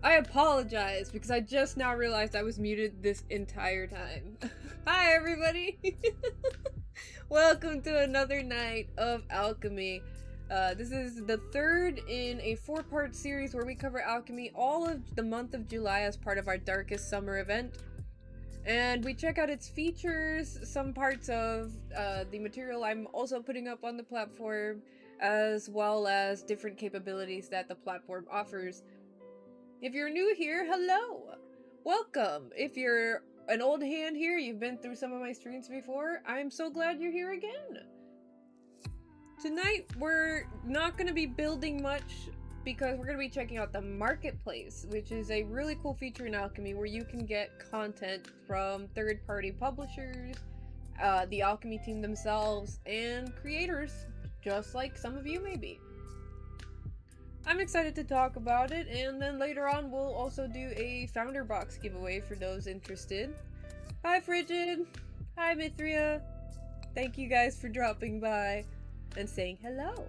I apologize because I just now realized I was muted this entire time. Hi everybody! Welcome to another night of Alchemy. This is the third in a 4-part series where we cover Alchemy all of the month of July as part of our Darkest Summer event. And we check out its features, some parts of the material I'm also putting up on the platform, as well as different capabilities that the platform offers. If you're new here, hello! Welcome! If you're an old hand here, you've been through some of my streams before, I'm so glad you're here again! Tonight, we're not going to be building much because we're going to be checking out the marketplace, which is a really cool feature in Alchemy where you can get content from third-party publishers, the Alchemy team themselves, and creators, just like some of you may be. I'm excited to talk about it, and then later on we'll also do a Founder Box giveaway for those interested. Hi Frigid! Hi Mithria! Thank you guys for dropping by and saying hello.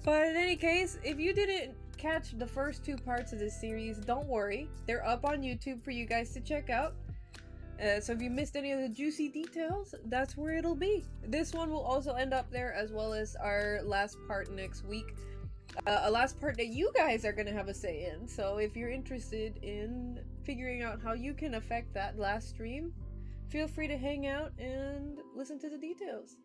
But in any case, if you didn't catch the first 2 parts of this series, don't worry. They're up on YouTube for you guys to check out. So if you missed any of the juicy details, that's where it'll be. This one will also end up there, as well as our last part next week. A last part that you guys are going to have a say in. So if you're interested in figuring out how you can affect that last stream, feel free to hang out and listen to the details.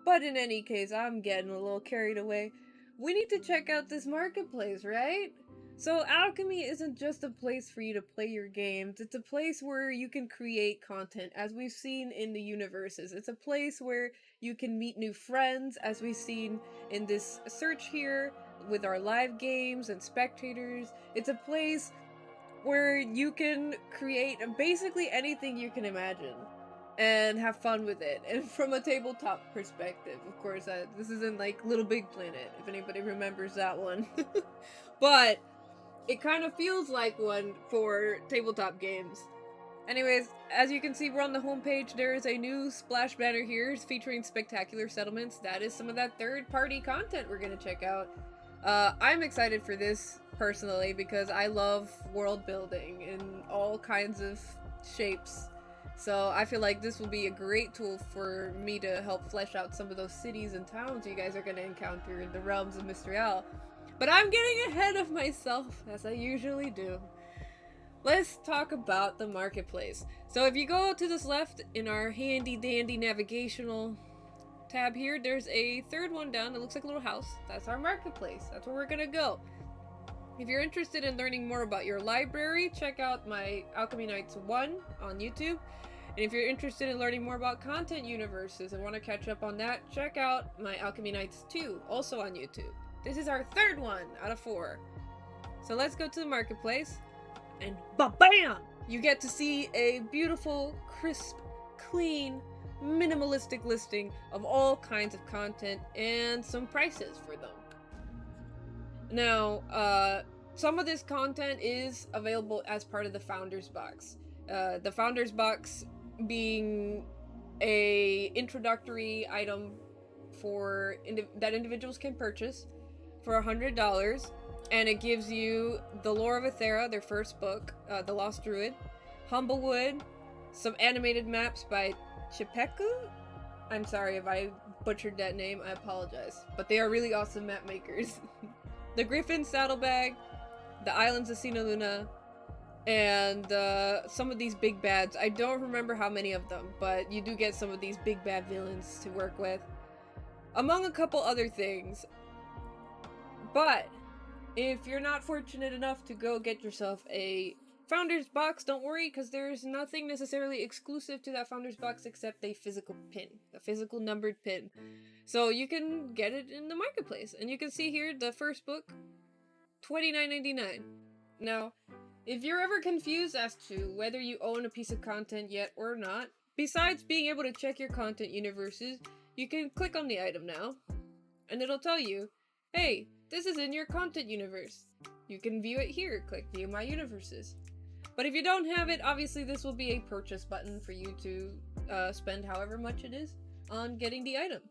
But in any case, I'm getting a little carried away. We need to check out this marketplace, right? So Alchemy isn't just a place for you to play your games, it's a place where you can create content, as we've seen in the universes. It's a place where you can meet new friends, as we've seen in this search here, with our live games and spectators. It's a place where you can create basically anything you can imagine, and have fun with it, and from a tabletop perspective. Of course, this isn't like Little Big Planet, if anybody remembers that one. But it kind of feels like one for tabletop games. Anyways, as you can see, we're on the homepage. There is a new splash banner here featuring spectacular settlements. That is some of that third-party content we're going to check out. I'm excited for this, personally, because I love world building in all kinds of shapes. So I feel like this will be a great tool for me to help flesh out some of those cities and towns you guys are going to encounter in the realms of Mystrial. But I'm getting ahead of myself, as I usually do. Let's talk about the marketplace. So if you go to this left in our handy dandy navigational tab here, there's a third one down that looks like a little house. That's our marketplace. That's where we're gonna go. If you're interested in learning more about your library, check out my Alchemy Nights 1 on YouTube. And if you're interested in learning more about content universes and want to catch up on that, check out my Alchemy Nights 2, also on YouTube. This is our third one out of 4. So let's go to the marketplace, and ba-bam! You get to see a beautiful, crisp, clean, minimalistic listing of all kinds of content and some prices for them. Now, some of this content is available as part of the Founders Box. The Founders Box being a introductory item for that individuals can purchase for $100, and it gives you The Lore of Aethera, their first book, The Lost Druid, Humblewood, some animated maps by Chipeku. I'm sorry if I butchered that name, I apologize. But they are really awesome map makers. The Griffin Saddlebag, the Islands of Sina Luna, and some of these big bads. I don't remember how many of them, but you do get some of these big bad villains to work with, among a couple other things. But if you're not fortunate enough to go get yourself a Founders Box, don't worry, because there's nothing necessarily exclusive to that Founders Box except a physical pin, a physical numbered pin. So you can get it in the marketplace. And you can see here the first book, $29.99. Now, if you're ever confused as to whether you own a piece of content yet or not, besides being able to check your content universes, you can click on the item now, and it'll tell you, hey, this is in your content universe. You can view it here. Click View My Universes. But if you don't have it, obviously this will be a purchase button for you to spend however much it is on getting the item.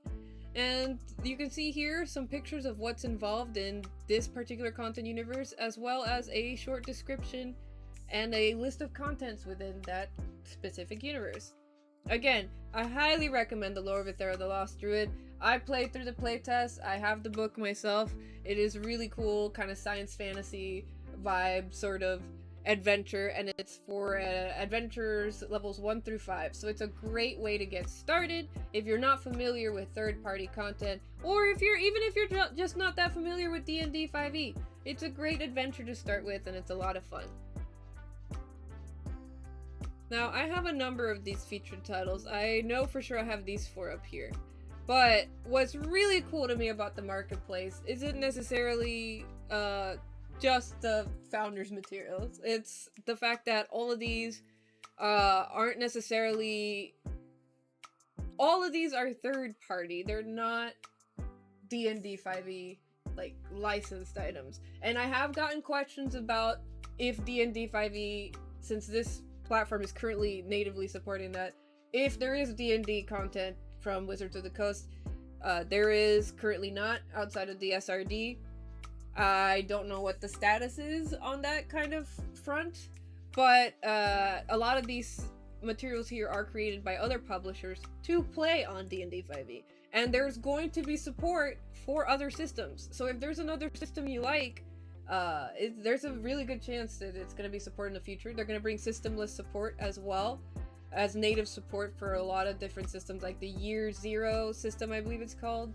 And you can see here some pictures of what's involved in this particular content universe, as well as a short description and a list of contents within that specific universe. Again, I highly recommend the Lore of Ithera the Lost Druid. I played through the playtest, I have the book myself. It is really cool, kind of science fantasy vibe sort of adventure, and it's for adventurers levels 1 through 5, so it's a great way to get started if you're not familiar with third-party content, or if you're just not that familiar with D&D 5e. It's a great adventure to start with, and it's a lot of fun. Now, I have a number of these featured titles. I know for sure I have these 4 up here, but what's really cool to me about the marketplace isn't necessarily just the founders materials. It's the fact that all of these aren't necessarily, all of these are third party. They're not D&D 5e like licensed items. And I have gotten questions about if D&D 5e, since this platform is currently natively supporting that, if there is D&D content from Wizards of the Coast. There is currently not outside of the SRD. I don't know what the status is on that kind of front, but a lot of these materials here are created by other publishers to play on D&D 5e, and there's going to be support for other systems. So if there's another system you like, there's a really good chance that it's going to be supported in the future. They're going to bring systemless support as well as native support for a lot of different systems, like the Year Zero system, I believe it's called.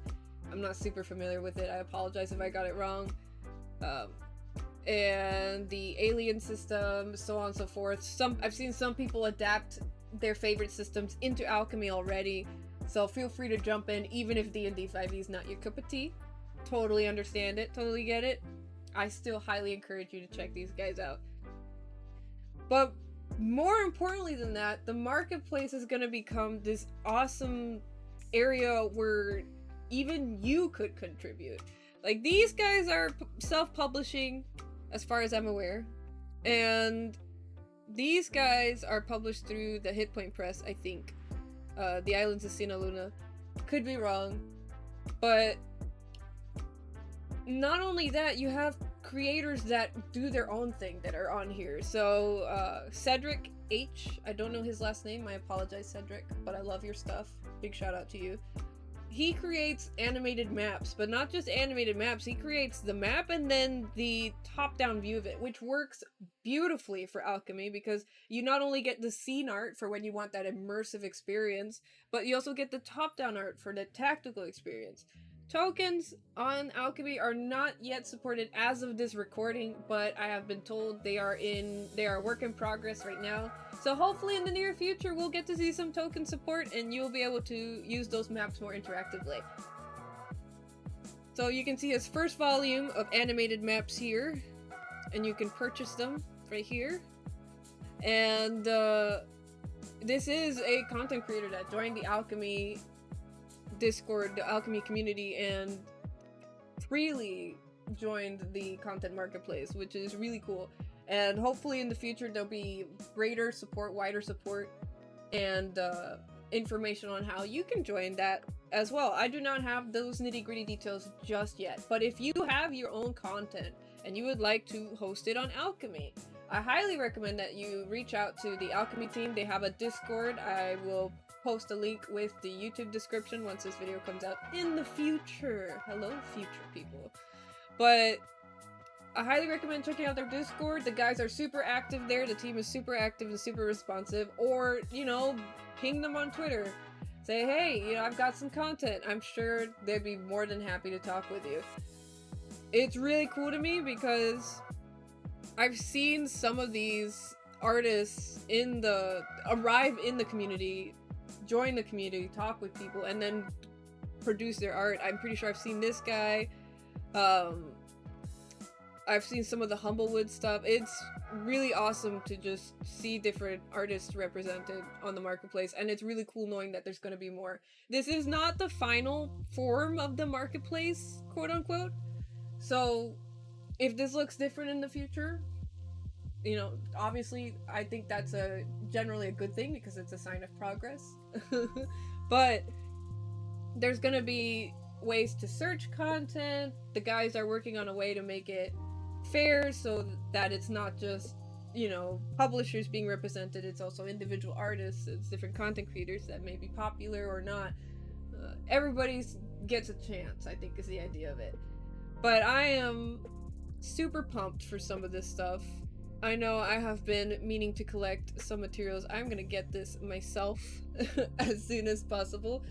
I'm not super familiar with it. I apologize if I got it wrong. And the Alien system, so on and so forth. I've seen some people adapt their favorite systems into Alchemy already, so feel free to jump in, even if D&D 5e is not your cup of tea. Totally understand it, totally get it. I still highly encourage you to check these guys out. But more importantly than that, the marketplace is going to become this awesome area where even you could contribute. Like, these guys are self-publishing, as far as I'm aware, and these guys are published through the Hit Point Press, I think. The Islands of Sina Luna. Could be wrong, but not only that, you have creators that do their own thing that are on here. So, Cedric H, I don't know his last name, I apologize, Cedric, but I love your stuff. Big shout out to you. He creates animated maps, but not just animated maps, he creates the map and then the top-down view of it, which works beautifully for Alchemy, because you not only get the scene art for when you want that immersive experience, but you also get the top-down art for the tactical experience. Tokens on Alchemy are not yet supported as of this recording, but I have been told they are work in progress right now. So hopefully in the near future we'll get to see some token support and you'll be able to use those maps more interactively. So you can see his first volume of animated maps here, and you can purchase them right here. And this is a content creator that joined the Alchemy Discord, the Alchemy community, and freely joined the content marketplace, which is really cool. And hopefully in the future there'll be greater support, wider support, and information on how you can join that as well. I do not have those nitty-gritty details just yet, but if you have your own content and you would like to host it on Alchemy, I highly recommend that you reach out to the Alchemy team. They have a Discord. I will post a link with the YouTube description once this video comes out in the future. Hello, future people. But I highly recommend checking out their Discord. The guys are super active there. The team is super active and super responsive. Or, you know, ping them on Twitter. Say, hey, you know, I've got some content. I'm sure they'd be more than happy to talk with you. It's really cool to me because I've seen some of these artists arrive in the community, join the community, talk with people, and then produce their art. I'm pretty sure I've seen this guy. I've seen some of the Humblewood stuff. It's really awesome to just see different artists represented on the marketplace, and it's really cool knowing that there's going to be more. This is not the final form of the marketplace, quote unquote. So if this looks different in the future, you know, obviously I think that's generally a good thing because it's a sign of progress. But there's gonna be ways to search content. The guys are working on a way to make it fair so that it's not just, you know, publishers being represented, it's also individual artists, it's different content creators that may be popular or not. Everybody gets a chance, I think, is the idea of it. But I am super pumped for some of this stuff. I know I have been meaning to collect some materials. I'm gonna get this myself as soon as possible.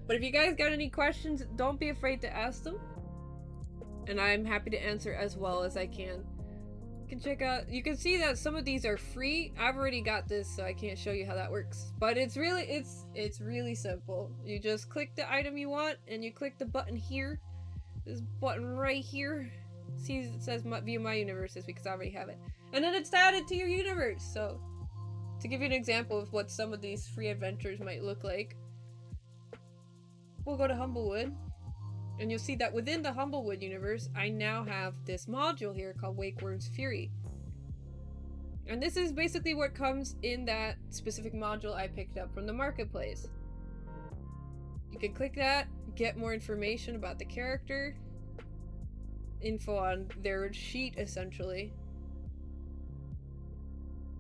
But if you guys got any questions, don't be afraid to ask them. And I'm happy to answer as well as I can. You can check out, you can see that some of these are free. I've already got this, so I can't show you how that works. But it's really simple. You just click the item you want, and you click the button here. This button right here. See, it says view my universes because I already have it. And then it's added to your universe. So, to give you an example of what some of these free adventures might look like, we'll go to Humblewood. And you'll see that within the Humblewood universe, I now have this module here called Wakeworm's Fury. And this is basically what comes in that specific module I picked up from the marketplace. You can click that, get more information about the character, info on their sheet essentially,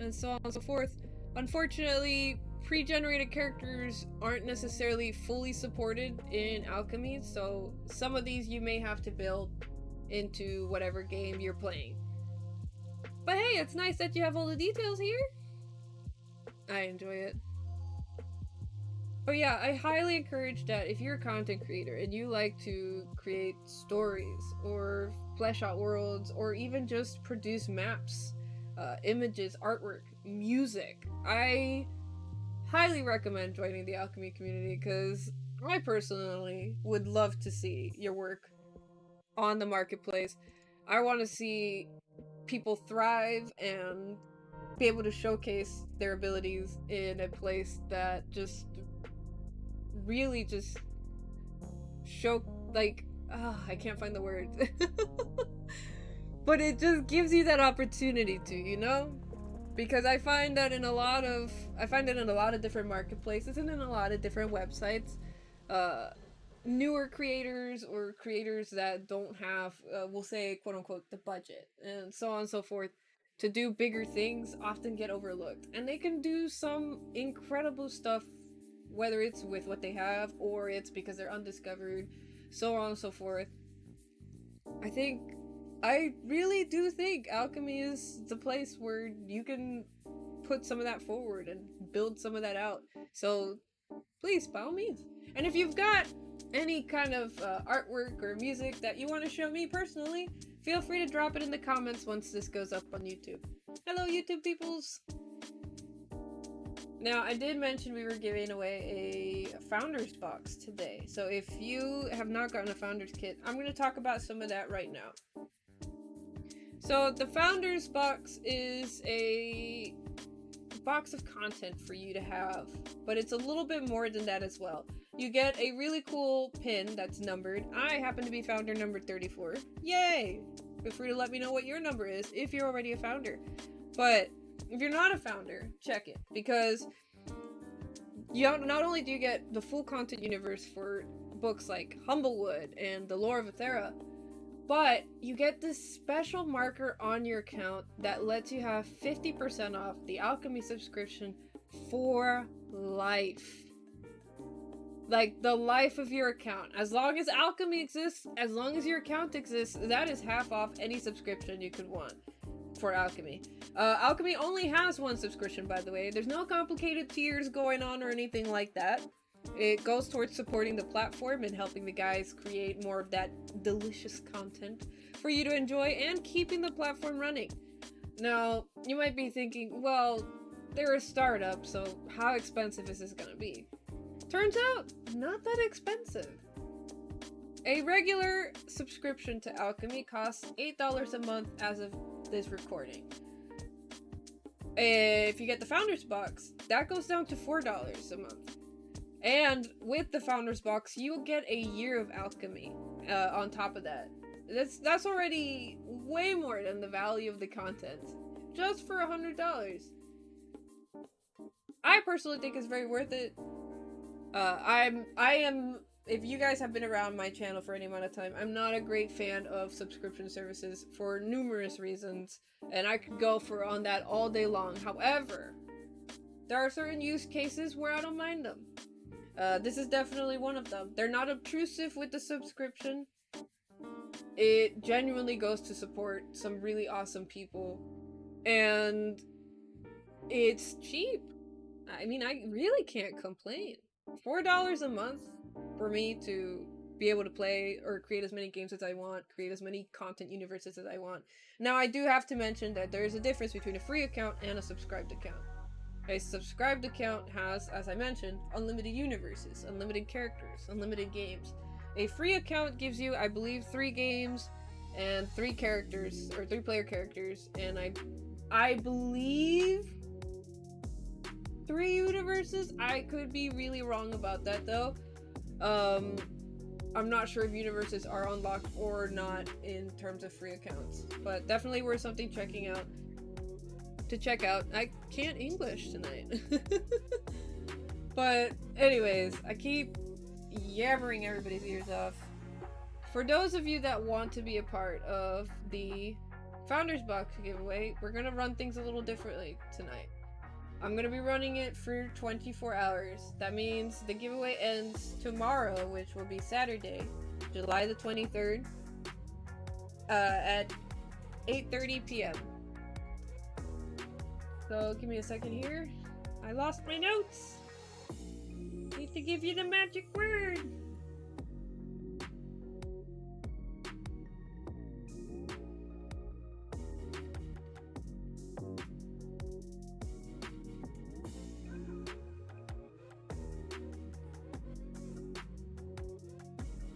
and so on and so forth. Unfortunately, pre-generated characters aren't necessarily fully supported in Alchemy, so some of these you may have to build into whatever game you're playing. But hey, it's nice that you have all the details here. I enjoy it. But yeah, I highly encourage that if you're a content creator and you like to create stories or flesh out worlds or even just produce maps, images, artwork, music, I highly recommend joining the Alchemy community because I personally would love to see your work on the marketplace. I want to see people thrive and be able to showcase their abilities in a place that just really just show, like, I can't find the word. But it just gives you that opportunity to, you know? Because I find that in a lot of different marketplaces and in a lot of different websites, newer creators or creators that don't have, we'll say, quote unquote, the budget and so on and so forth to do bigger things often get overlooked. And they can do some incredible stuff, whether it's with what they have or it's because they're undiscovered, so on and so forth. I really do think Alchemy is the place where you can put some of that forward and build some of that out. So please, by all means. And if you've got any kind of artwork or music that you want to show me personally, feel free to drop it in the comments once this goes up on YouTube. Hello, YouTube peoples! Now, I did mention we were giving away a Founders Box today. So if you have not gotten a Founders Kit, I'm going to talk about some of that right now. So the Founders Box is a box of content for you to have, but it's a little bit more than that as well. You get a really cool pin that's numbered. I happen to be founder number 34. Yay! Feel free to let me know what your number is if you're already a founder. But if you're not a founder, check it, because not only do you get the full content universe for books like Humblewood and The Lore of Aethera, but you get this special marker on your account that lets you have 50% off the Alchemy subscription for life. Like, the life of your account. As long as Alchemy exists, as long as your account exists, that is half off any subscription you could want for Alchemy. Alchemy only has one subscription, by the way. There's no complicated tiers going on or anything like that. It goes towards supporting the platform and helping the guys create more of that delicious content for you to enjoy and keeping the platform running. Now, you might be thinking, well, they're a startup, so how expensive is this gonna be? Turns out, not that expensive. A regular subscription to Alchemy costs $8 a month as of this recording. If you get the Founders Box, that goes down to $4 a month. And with the Founders Box, you'll get a year of Alchemy on top of that. That's already way more than the value of the content, just for $100. I personally think it's very worth it. I am if you guys have been around my channel for any amount of time, I'm not a great fan of subscription services for numerous reasons, and I could go for on that all day long. However, there are certain use cases where I don't mind them. This is definitely one of them. They're not obtrusive with the subscription. It genuinely goes to support some really awesome people, and it's cheap. I mean, I really can't complain. $4 a month for me to be able to play or create as many games as I want, create as many content universes as I want. Now, I do have to mention that there is a difference between a free account and a subscribed account. A subscribed account has, as I mentioned, unlimited universes, unlimited characters, unlimited games. A free account gives you, I believe, 3 games and 3 characters, or 3 player characters, and I believe 3 universes? I could be really wrong about that though. I'm not sure if universes are unlocked or not in terms of free accounts, but definitely worth something to check out. I can't English tonight. But anyways, I keep yammering everybody's ears off. For those of you that want to be a part of the Founders Box giveaway, we're gonna run things a little differently tonight. I'm gonna be running it for 24 hours. That means the giveaway ends tomorrow, which will be Saturday, July the 23rd, at 8:30 p.m. So give me a second here. I lost my notes. Need to give you the magic word.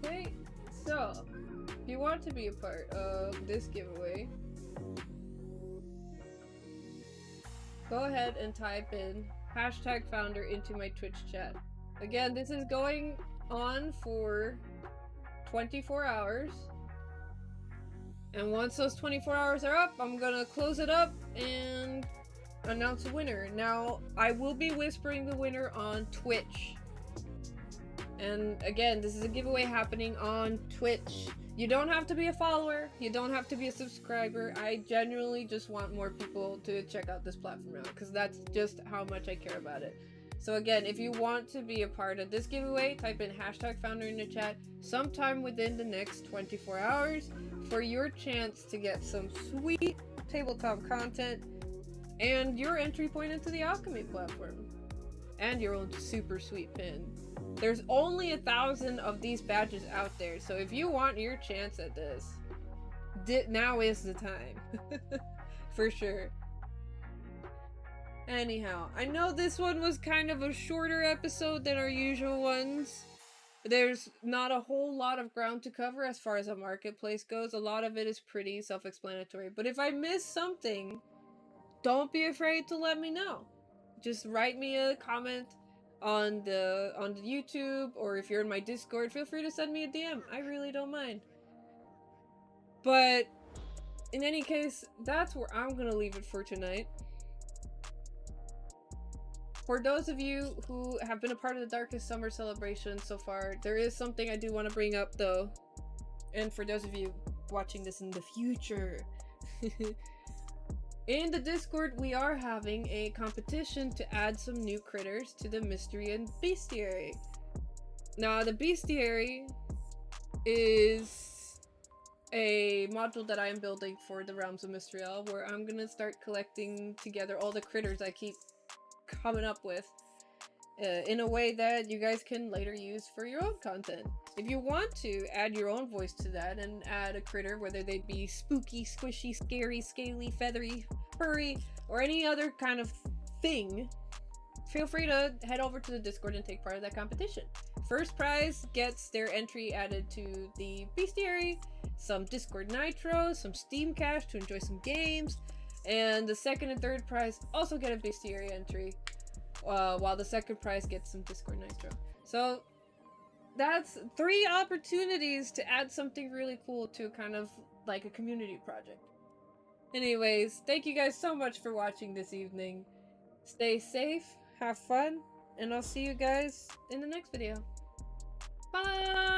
Okay, so if you want to be a part of this giveaway, go ahead and type in #founder into my Twitch chat. Again, this is going on for 24 hours. And once those 24 hours are up, I'm gonna close it up and announce a winner. Now, I will be whispering the winner on Twitch. And again, this is a giveaway happening on Twitch. You don't have to be a follower. You don't have to be a subscriber. I genuinely just want more people to check out this platform out, because that's just how much I care about it. So again, if you want to be a part of this giveaway, type in #founder in the chat sometime within the next 24 hours for your chance to get some sweet tabletop content and your entry point into the Alchemy platform. And your own super sweet pin. There's only 1,000 of these badges out there, so if you want your chance at this, now is the time. For sure. Anyhow, I know this one was kind of a shorter episode than our usual ones. There's not a whole lot of ground to cover as far as a marketplace goes. A lot of it is pretty self-explanatory. But if I missed something, don't be afraid to let me know. Just write me a comment on the YouTube, or if you're in my Discord, feel free to send me a DM. I really don't mind. But in any case, that's where I'm gonna leave it for tonight. For those of you who have been a part of the Darkest Summer celebration so far, there is something I do want to bring up though. And for those of you watching this in the future, in the Discord, we are having a competition to add some new critters to the Mystery and Bestiary. Now, the Bestiary is a module that I am building for the Realms of Mystriel, where I'm gonna start collecting together all the critters I keep coming up with in a way that you guys can later use for your own content. If you want to add your own voice to that and add a critter, whether they be spooky, squishy, scary, scaly, feathery, furry, or any other kind of thing, feel free to head over to the Discord and take part of that competition. First prize gets their entry added to the Bestiary, some Discord Nitro, some Steam Cash to enjoy some games, and the second and third prize also get a Bestiary entry, while the second prize gets some Discord Nitro. So that's 3 opportunities to add something really cool to kind of like a community project. Anyways, thank you guys so much for watching this evening. Stay safe, have fun, and I'll see you guys in the next video. Bye! Bye.